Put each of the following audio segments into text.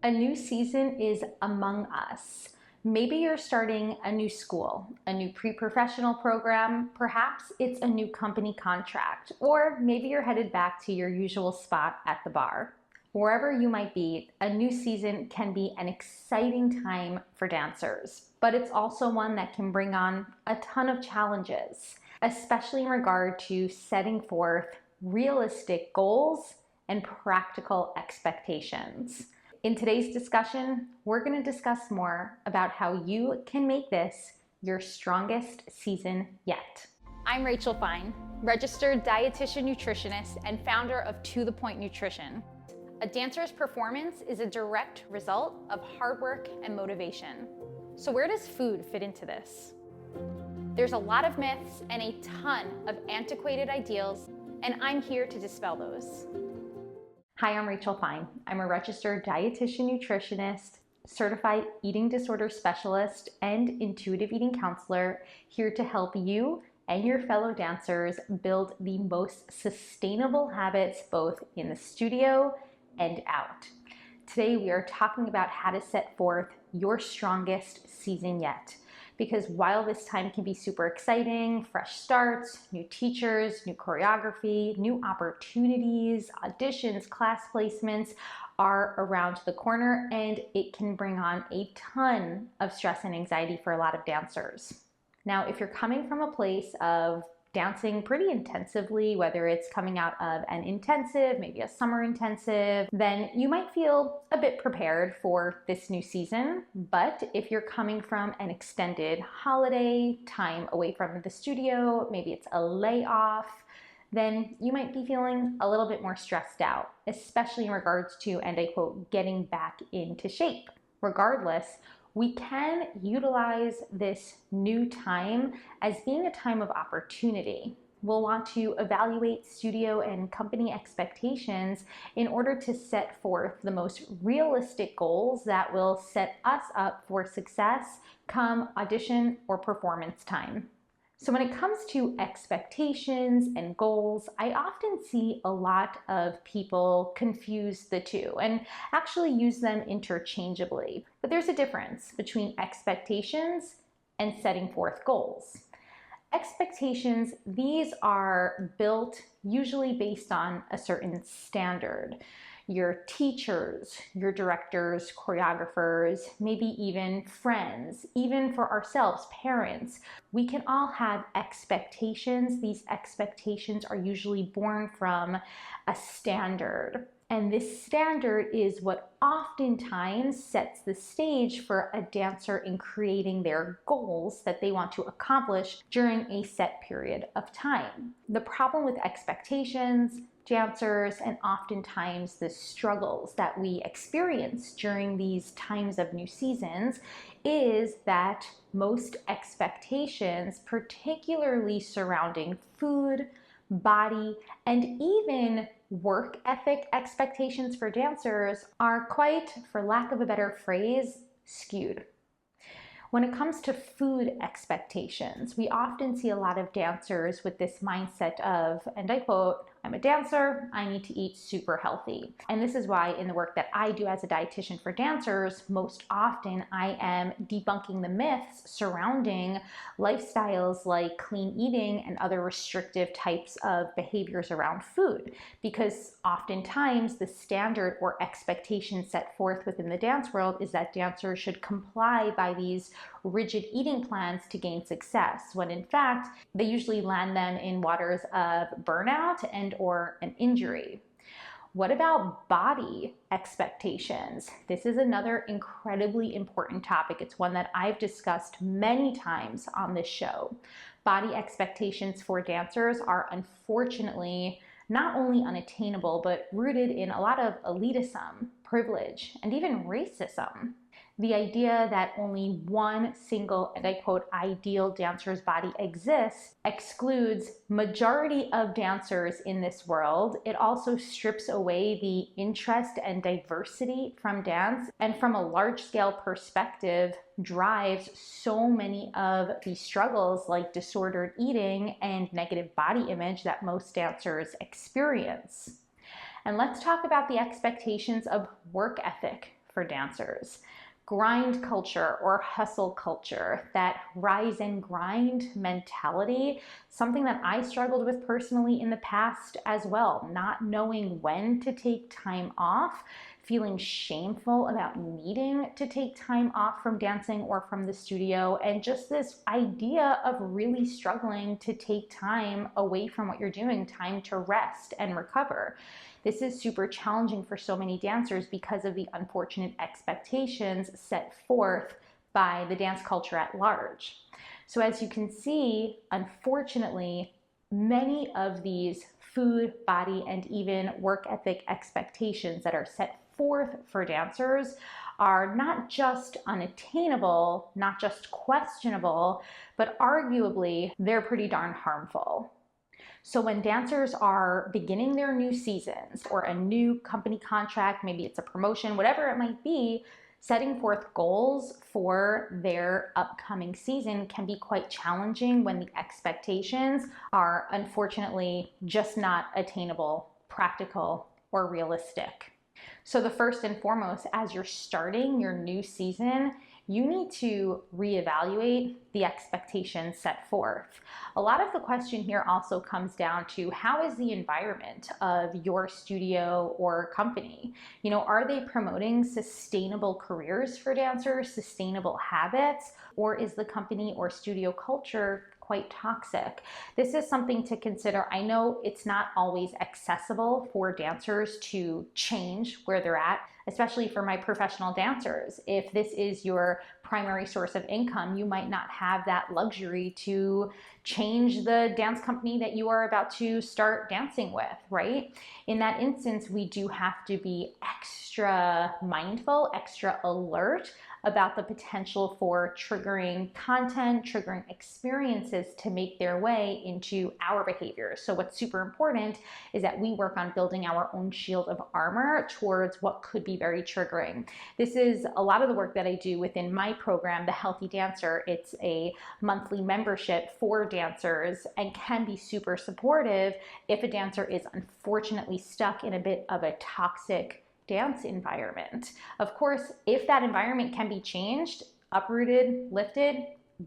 A new season is among us. Maybe you're starting a new school, a new pre-professional program, perhaps it's a new company contract, or maybe you're headed back to your usual spot at the bar. Wherever you might be, a new season can be an exciting time for dancers, but it's also one that can bring on a ton of challenges, especially in regard to setting forth realistic goals and practical expectations. In today's discussion, we're going to discuss more about how you can make this your strongest season yet. I'm Rachel Fine, registered dietitian nutritionist and founder of To The Point Nutrition. A dancer's performance is a direct result of hard work and motivation. So where does food fit into this? There's a lot of myths and a ton of antiquated ideals, and I'm here to dispel those. Hi, I'm Rachel Fine. I'm a registered dietitian nutritionist, certified eating disorder specialist, and intuitive eating counselor, here to help you and your fellow dancers build the most sustainable habits both in the studio and out. Today we are talking about how to set forth your strongest season yet. Because while this time can be super exciting, fresh starts, new teachers, new choreography, new opportunities, auditions, class placements are around the corner, and it can bring on a ton of stress and anxiety for a lot of dancers. Now, if you're coming from a place of dancing pretty intensively, whether it's coming out of an intensive, maybe a summer intensive, then you might feel a bit prepared for this new season. But if you're coming from an extended holiday, time away from the studio, maybe it's a layoff, then you might be feeling a little bit more stressed out, especially in regards to, and I quote, getting back into shape. Regardless, we can utilize this new time as being a time of opportunity. We'll want to evaluate studio and company expectations in order to set forth the most realistic goals that will set us up for success come audition or performance time. So when it comes to expectations and goals, I often see a lot of people confuse the two and actually use them interchangeably. But there's a difference between expectations and setting forth goals. Expectations, these are built usually based on a certain standard. Your teachers, your directors, choreographers, maybe even friends, even for ourselves, parents. We can all have expectations. These expectations are usually born from a standard. And this standard is what oftentimes sets the stage for a dancer in creating their goals that they want to accomplish during a set period of time. The problem with expectations, dancers, and oftentimes the struggles that we experience during these times of new seasons is that most expectations, particularly surrounding food, body, and even work ethic expectations for dancers, are quite, for lack of a better phrase, skewed. When it comes to food expectations, we often see a lot of dancers with this mindset of, and I quote, "I'm a dancer, I need to eat super healthy." And this is why in the work that I do as a dietitian for dancers, most often I am debunking the myths surrounding lifestyles like clean eating and other restrictive types of behaviors around food. Because oftentimes the standard or expectation set forth within the dance world is that dancers should comply by these rigid eating plans to gain success, when in fact, they usually land them in waters of burnout and or an injury. What about body expectations? This is another incredibly important topic. It's one that I've discussed many times on this show. Body expectations for dancers are unfortunately not only unattainable, but rooted in a lot of elitism, privilege, and even racism. The idea that only one single, and I quote, ideal dancer's body exists excludes majority of dancers in this world. It also strips away the interest and diversity from dance, and from a large scale perspective drives so many of the struggles like disordered eating and negative body image that most dancers experience. And let's talk about the expectations of work ethic for dancers. Grind culture or hustle culture, that rise and grind mentality, something that I struggled with personally in the past as well, not knowing when to take time off, feeling shameful about needing to take time off from dancing or from the studio, and just this idea of really struggling to take time away from what you're doing, time to rest and recover. This is super challenging for so many dancers because of the unfortunate expectations set forth by the dance culture at large. So as you can see, unfortunately, many of these food, body, and even work ethic expectations that are set forth for dancers are not just unattainable, not just questionable, but arguably they're pretty darn harmful. So when dancers are beginning their new seasons or a new company contract, maybe it's a promotion, whatever it might be, setting forth goals for their upcoming season can be quite challenging when the expectations are unfortunately just not attainable, practical, or realistic. So the first and foremost, as you're starting your new season, you need to reevaluate the expectations set forth. A lot of the question here also comes down to, how is the environment of your studio or company? You know, are they promoting sustainable careers for dancers, sustainable habits, or is the company or studio culture quite toxic? This is something to consider. I know it's not always accessible for dancers to change where they're at, especially for my professional dancers. If this is your primary source of income, you might not have that luxury to change the dance company that you are about to start dancing with, right? In that instance, we do have to be extra mindful, extra alert about the potential for triggering content, triggering experiences to make their way into our behavior. So what's super important is that we work on building our own shield of armor towards what could be very triggering. This is a lot of the work that I do within my program, The Healthy Dancer. It's a monthly membership for dancers and can be super supportive if a dancer is unfortunately stuck in a bit of a toxic dance environment. Of course, if that environment can be changed, uprooted, lifted,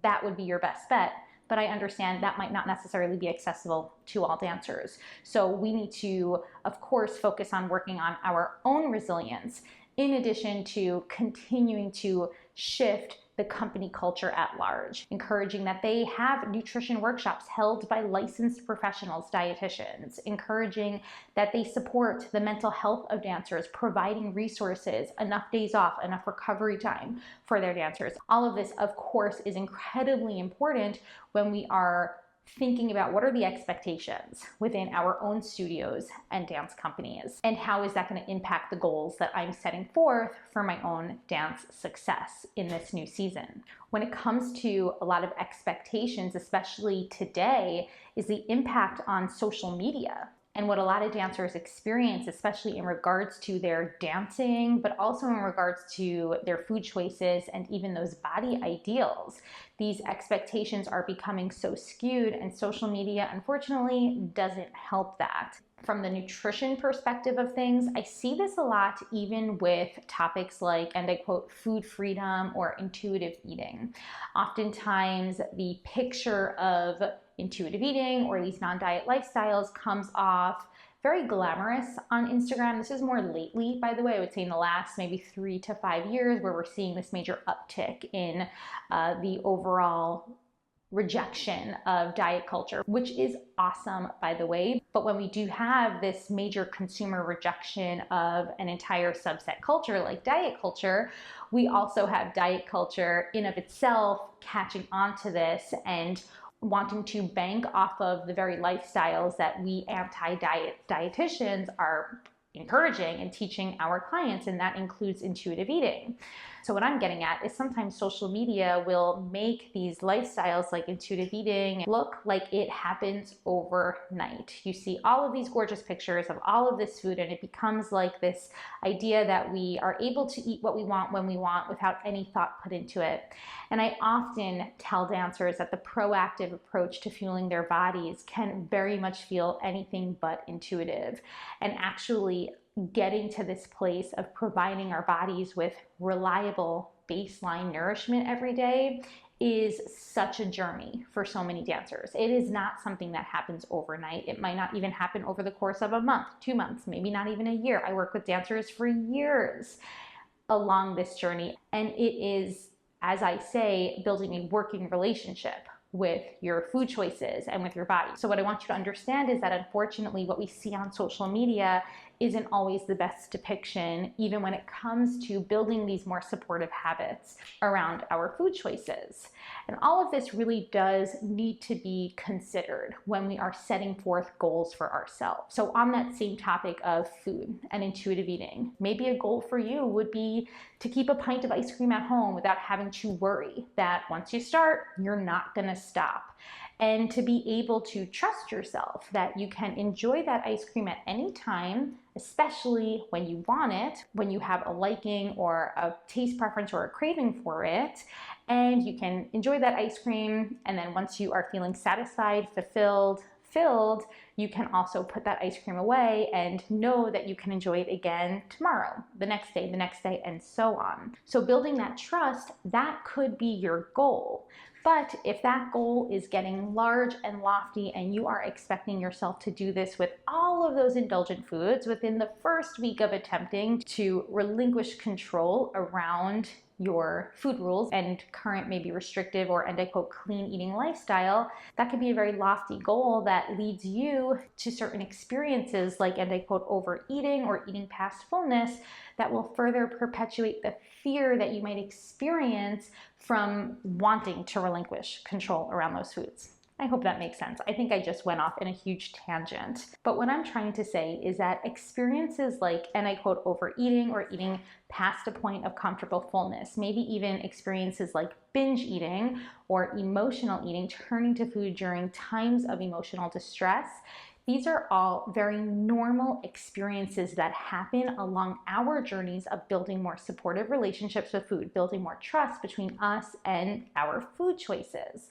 that would be your best bet. But I understand that might not necessarily be accessible to all dancers. So we need to, of course, focus on working on our own resilience, in addition to continuing to shift the company culture at large, encouraging that they have nutrition workshops held by licensed professionals, dietitians, encouraging that they support the mental health of dancers, providing resources, enough days off, enough recovery time for their dancers. All of this, of course, is incredibly important when we are thinking about what are the expectations within our own studios and dance companies, and how is that going to impact the goals that I'm setting forth for my own dance success in this new season. When it comes to a lot of expectations, especially today, is the impact on social media. And what a lot of dancers experience, especially in regards to their dancing, but also in regards to their food choices and even those body ideals. These expectations are becoming so skewed, and social media, unfortunately, doesn't help that. From the nutrition perspective of things, I see this a lot even with topics like, and I quote, food freedom or intuitive eating. Oftentimes, the picture of intuitive eating or these non-diet lifestyles comes off very glamorous on Instagram. This is more lately, by the way, I would say in the last maybe 3 to 5 years, where we're seeing this major uptick in the overall rejection of diet culture, which is awesome, by the way. But when we do have this major consumer rejection of an entire subset culture like diet culture, we also have diet culture in of itself catching on to this and wanting to bank off of the very lifestyles that we anti-diet dietitians are encouraging and teaching our clients, and that includes intuitive eating. So what I'm getting at is sometimes social media will make these lifestyles like intuitive eating look like it happens overnight. You see all of these gorgeous pictures of all of this food, and it becomes like this idea that we are able to eat what we want when we want without any thought put into it. And I often tell dancers that the proactive approach to fueling their bodies can very much feel anything but intuitive. And actually, getting to this place of providing our bodies with reliable baseline nourishment every day is such a journey for so many dancers. It is not something that happens overnight. It might not even happen over the course of a month, 2 months, maybe not even a year. I work with dancers for years along this journey, and it is, as I say, building a working relationship with your food choices and with your body. So what I want you to understand is that unfortunately what we see on social media isn't always the best depiction, even when it comes to building these more supportive habits around our food choices. And all of this really does need to be considered when we are setting forth goals for ourselves. So on that same topic of food and intuitive eating, maybe a goal for you would be to keep a pint of ice cream at home without having to worry that once you start, you're not gonna stop. And to be able to trust yourself that you can enjoy that ice cream at any time, especially when you want it, when you have a liking or a taste preference or a craving for it, and you can enjoy that ice cream, and then once you are feeling satisfied, fulfilled, you can also put that ice cream away and know that you can enjoy it again tomorrow, the next day, and so on. So building that trust, that could be your goal. But if that goal is getting large and lofty and you are expecting yourself to do this with all of those indulgent foods within the first week of attempting to relinquish control around your food rules and current maybe restrictive or, and I quote, clean eating lifestyle, that could be a very lofty goal that leads you to certain experiences like, and I quote, overeating or eating past fullness that will further perpetuate the fear that you might experience from wanting to relinquish control around those foods. I hope that makes sense. I think I just went off in a huge tangent. But what I'm trying to say is that experiences like, and I quote, overeating or eating past a point of comfortable fullness, maybe even experiences like binge eating or emotional eating, turning to food during times of emotional distress, these are all very normal experiences that happen along our journeys of building more supportive relationships with food, building more trust between us and our food choices.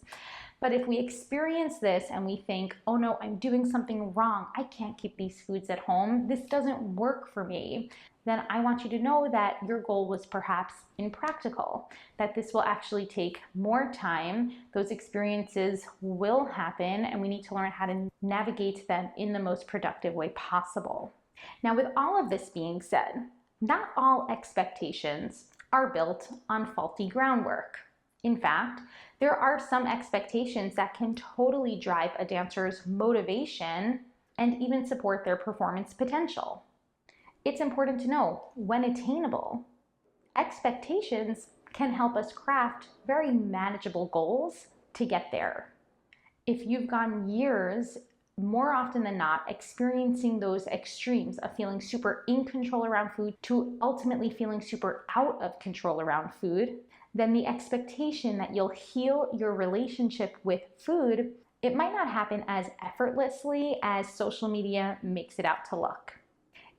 But if we experience this and we think, oh no, I'm doing something wrong, I can't keep these foods at home, this doesn't work for me, then I want you to know that your goal was perhaps impractical, that this will actually take more time, those experiences will happen, and we need to learn how to navigate them in the most productive way possible. Now, with all of this being said, not all expectations are built on faulty groundwork. In fact, there are some expectations that can totally drive a dancer's motivation and even support their performance potential. It's important to know, when attainable, expectations can help us craft very manageable goals to get there. If you've gone years, more often than not, experiencing those extremes of feeling super in control around food to ultimately feeling super out of control around food, then the expectation that you'll heal your relationship with food, it might not happen as effortlessly as social media makes it out to look.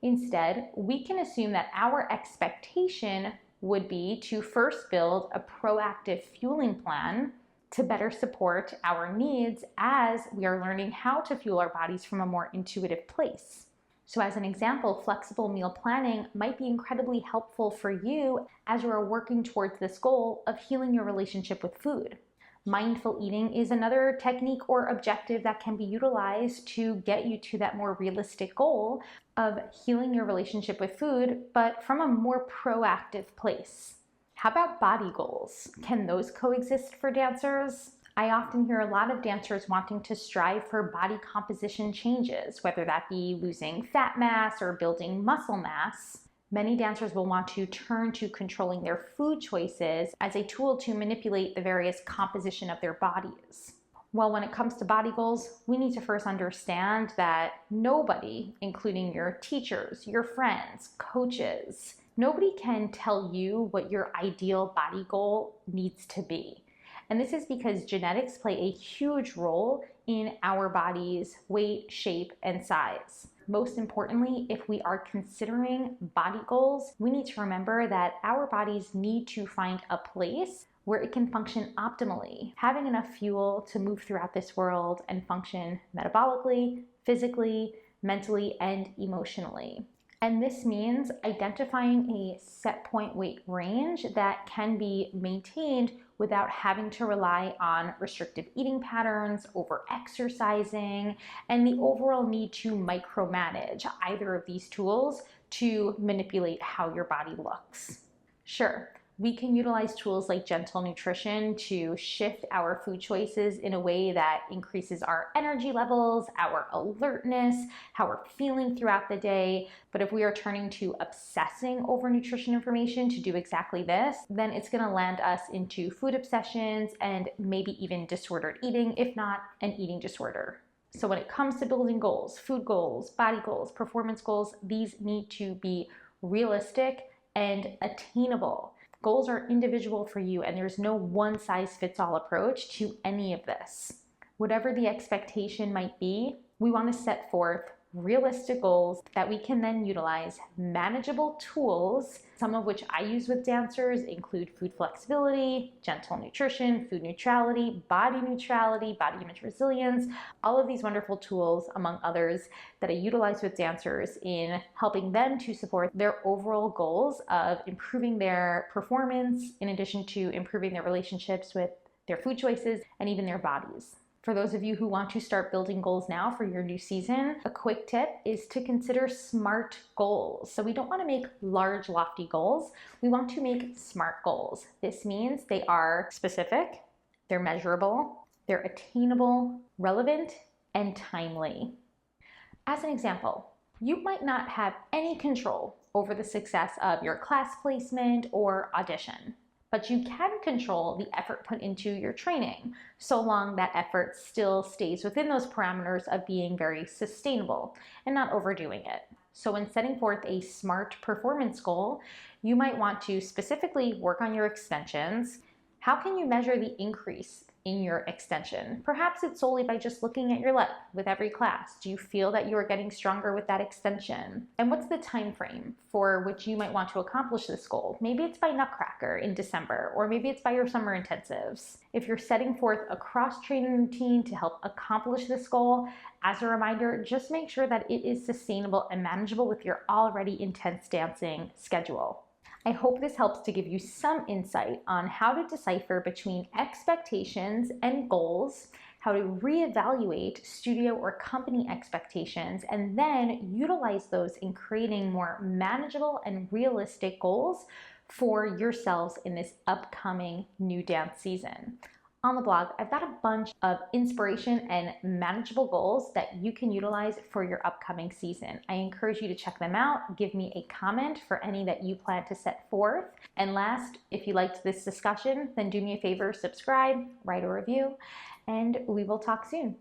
Instead, we can assume that our expectation would be to first build a proactive fueling plan to better support our needs as we are learning how to fuel our bodies from a more intuitive place. So as an example, flexible meal planning might be incredibly helpful for you as you are working towards this goal of healing your relationship with food. Mindful eating is another technique or objective that can be utilized to get you to that more realistic goal of healing your relationship with food, but from a more proactive place. How about body goals? Can those coexist for dancers? I often hear a lot of dancers wanting to strive for body composition changes, whether that be losing fat mass or building muscle mass. Many dancers will want to turn to controlling their food choices as a tool to manipulate the various composition of their bodies. Well, when it comes to body goals, we need to first understand that nobody, including your teachers, your friends, coaches, nobody can tell you what your ideal body goal needs to be. And this is because genetics play a huge role in our body's weight, shape, and size. Most importantly, if we are considering body goals, we need to remember that our bodies need to find a place where it can function optimally, having enough fuel to move throughout this world and function metabolically, physically, mentally, and emotionally. And this means identifying a set point weight range that can be maintained without having to rely on restrictive eating patterns, over exercising, and the overall need to micromanage either of these tools to manipulate how your body looks. Sure, we can utilize tools like gentle nutrition to shift our food choices in a way that increases our energy levels, our alertness, how we're feeling throughout the day. But if we are turning to obsessing over nutrition information to do exactly this, then it's going to land us into food obsessions and maybe even disordered eating, if not an eating disorder. So when it comes to building goals, food goals, body goals, performance goals, these need to be realistic and attainable. Goals are individual for you, and there's no one-size-fits-all approach to any of this. Whatever the expectation might be, we want to set forth realistic goals that we can then utilize manageable tools, some of which I use with dancers include food flexibility, gentle nutrition, food neutrality, body image resilience, all of these wonderful tools, among others, that I utilize with dancers in helping them to support their overall goals of improving their performance, in addition to improving their relationships with their food choices and even their bodies. For those of you who want to start building goals now for your new season, a quick tip is to consider SMART goals. So we don't want to make large, lofty goals. We want to make SMART goals. This means they are specific, they're measurable, they're attainable, relevant, and timely. As an example, you might not have any control over the success of your class placement or audition, but you can control the effort put into your training, so long that effort still stays within those parameters of being very sustainable and not overdoing it. So when setting forth a SMART performance goal, you might want to specifically work on your extensions. How can you measure the increase in your extension? Perhaps it's solely by just looking at your leg with every class. Do you feel that you are getting stronger with that extension? And what's the time frame for which you might want to accomplish this goal? Maybe it's by Nutcracker in December, or maybe it's by your summer intensives. If you're setting forth a cross-training routine to help accomplish this goal, as a reminder, just make sure that it is sustainable and manageable with your already intense dancing schedule. I hope this helps to give you some insight on how to decipher between expectations and goals, how to reevaluate studio or company expectations, and then utilize those in creating more manageable and realistic goals for yourselves in this upcoming new dance season. On the blog, I've got a bunch of inspiration and manageable goals that you can utilize for your upcoming season. I encourage you to check them out. Give me a comment for any that you plan to set forth. And last, if you liked this discussion, then do me a favor, subscribe, write a review, and we will talk soon.